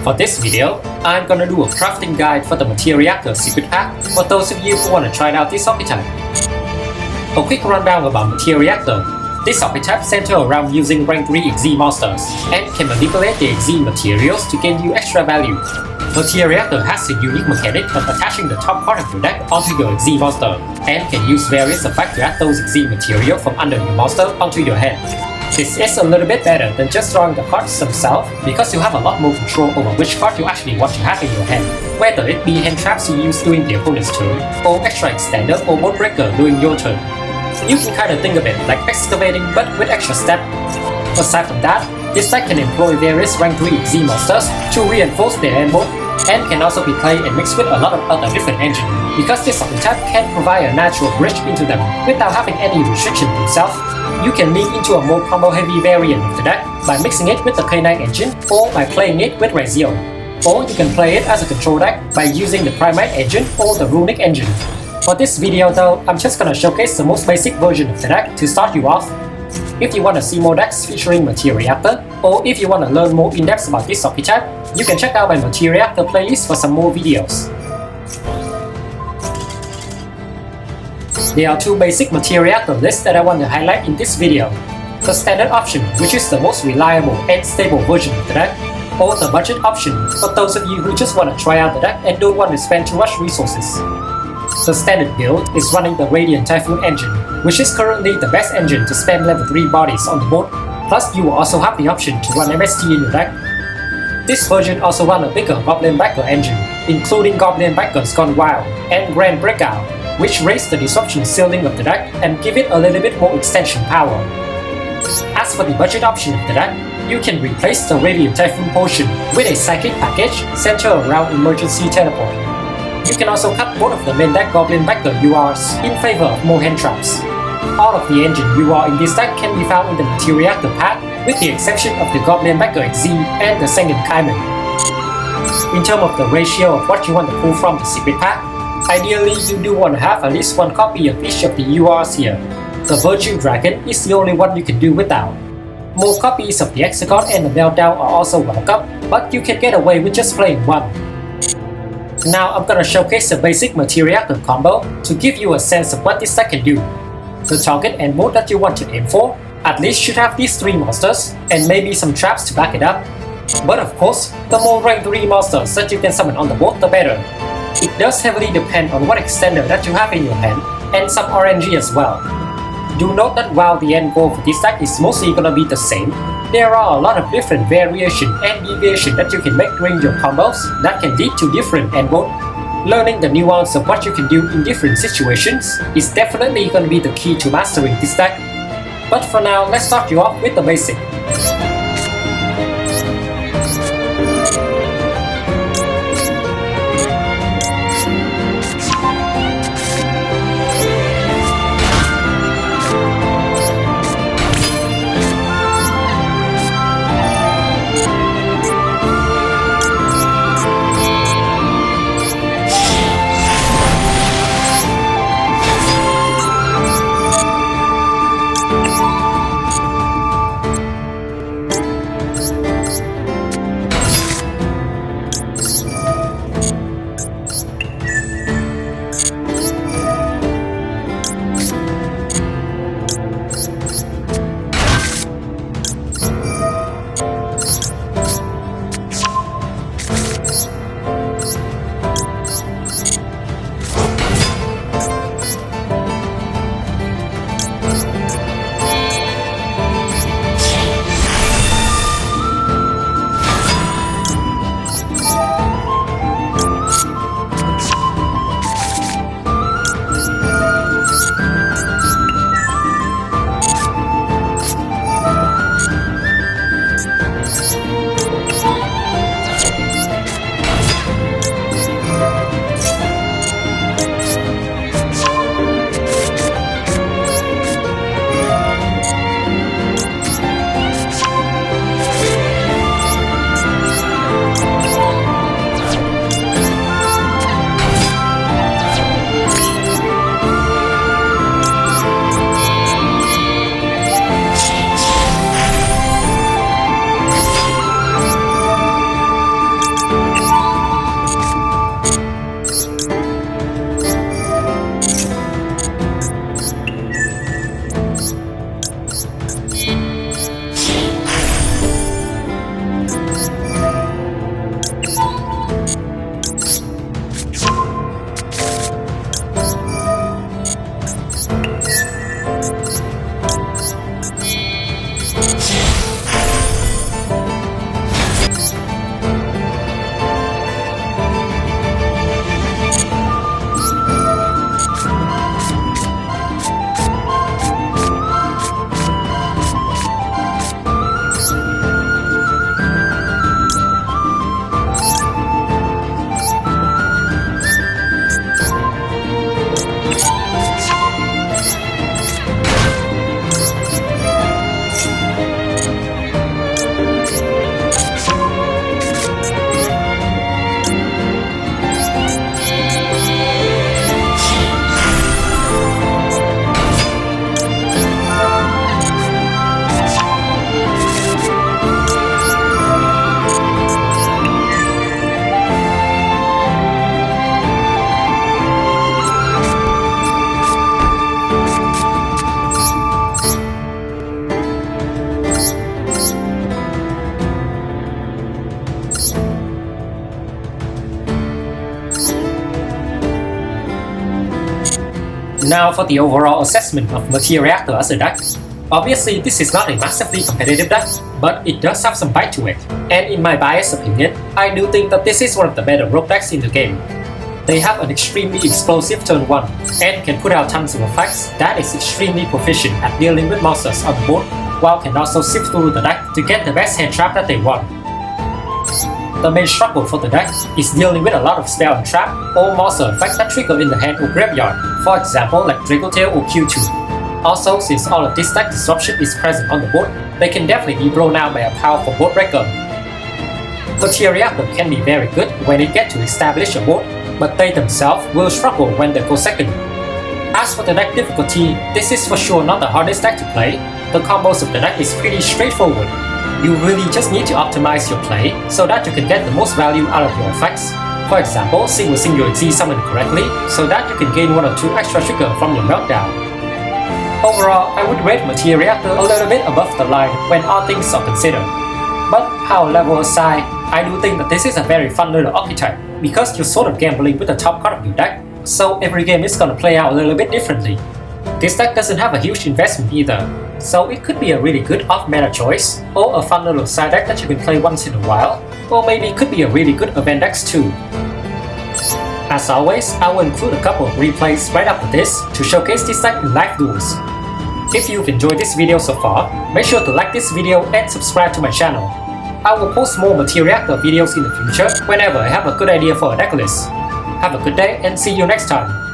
For this video, I'm gonna do a crafting guide for the Materiactor secret pack for those of you who wanna try out this archetype. A quick rundown about Materiactor. This archetype centers around using rank 3 XZ monsters and can manipulate the XZ materials to gain you extra value. Materiactor has a unique mechanic of attaching the top part of your deck onto your XZ monster and can use various effects to add those XZ material from under your monster onto your hand. This is a little bit better than just drawing the cards themselves because you have a lot more control over which card you actually want to have in your hand, whether it be hand traps you use during the opponent's turn, or extra extender or board breaker during your turn. You can kinda think of it like excavating but with extra step. Aside from that, this deck can employ various rank 3 XZ monsters to reinforce their hand board and can also be played and mixed with a lot of other different engines because this archetype can provide a natural bridge into them without having any restriction themselves. You can lean into a more combo heavy variant of the deck by mixing it with the K9 engine or by playing it with yugioh. Or you can play it as a control deck by using the Primate engine or the Runic engine. For this video though, I'm just gonna showcase the most basic version of the deck to start you off. If you want to see more decks featuring Materiactor, or if you want to learn more in-depth about this archetype, you can check out my Materiactor playlist for some more videos. There are two basic Materiactor lists that I want to highlight in this video. The standard option, which is the most reliable and stable version of the deck, or the budget option for those of you who just want to try out the deck and don't want to spend too much resources. The standard build is running the Radiant Typhoon engine, which is currently the best engine to spam level 3 bodies on the board, plus you will also have the option to run MST in your deck. This version also runs a bigger Goblin Backer engine, including Goblin Backers Gone Wild and Grand Breakout, which raise the disruption ceiling of the deck and give it a little bit more extension power. As for the budget option of the deck, you can replace the Radiant Typhoon potion with a Psychic package centered around Emergency Teleport. You can also cut both of the main deck Goblin Backer URs in favor of more hand traps. All of the engine UR in this deck can be found in the Materiactor pack, with the exception of the Goblin Backer XZ and the Sengen Kaiman. In terms of the ratio of what you want to pull from the secret pack, ideally you do want to have at least one copy of each of the URs here. The Virtue Dragon is the only one you can do without. More copies of the Hexagon and the Meltdown are also welcome, but you can get away with just playing one. Now I'm gonna showcase the basic Materiactor combo to give you a sense of what this deck can do. The target and mode that you want to aim for at least should have these 3 monsters and maybe some traps to back it up. But of course, the more rank 3 monsters that you can summon on the board, the better. It does heavily depend on what extender that you have in your hand and some RNG as well. Do note that while the end goal for this deck is mostly gonna be the same, there are a lot of different variation and deviation that you can make during your combos that can lead to different end goals. Learning the nuance of what you can do in different situations is definitely going to be the key to mastering this deck. But for now, let's start you off with the basic. Now for the overall assessment of Materiactor as a deck. Obviously, this is not a massively competitive deck, but it does have some bite to it. And in my biased opinion, I do think that this is one of the better rogue decks in the game. They have an extremely explosive turn 1, and can put out tons of effects that is extremely proficient at dealing with monsters on the board, while can also sift through the deck to get the best hand trap that they want. The main struggle for the deck is dealing with a lot of spell and trap or monster effects that trigger in the hand or graveyard, for example like Dragotail or Q2. Also, since all of this deck disruption is present on the board, they can definitely be blown out by a powerful board breaker. Materiactor can be very good when they get to establish a board, but they themselves will struggle when they go second. As for the deck difficulty, this is for sure not the hardest deck to play. The combos of the deck is pretty straightforward. You really just need to optimize your play so that you can get the most value out of your effects. For example, sequencing your Z summon correctly so that you can gain 1 or 2 extra trigger from your meltdown. Overall, I would rate Materiactor a little bit above the line when all things are considered. But power level aside, I do think that this is a very fun little archetype because you're sort of gambling with the top card of your deck, so every game is gonna play out a little bit differently. This deck doesn't have a huge investment either, so it could be a really good off-meta choice, or a fun little side deck that you can play once in a while, or maybe it could be a really good event deck too. As always, I will include a couple of replays right after this to showcase this deck in live duels. If you've enjoyed this video so far, make sure to like this video and subscribe to my channel. I will post more Materiactor videos in the future whenever I have a good idea for a deck list. Have a good day and see you next time.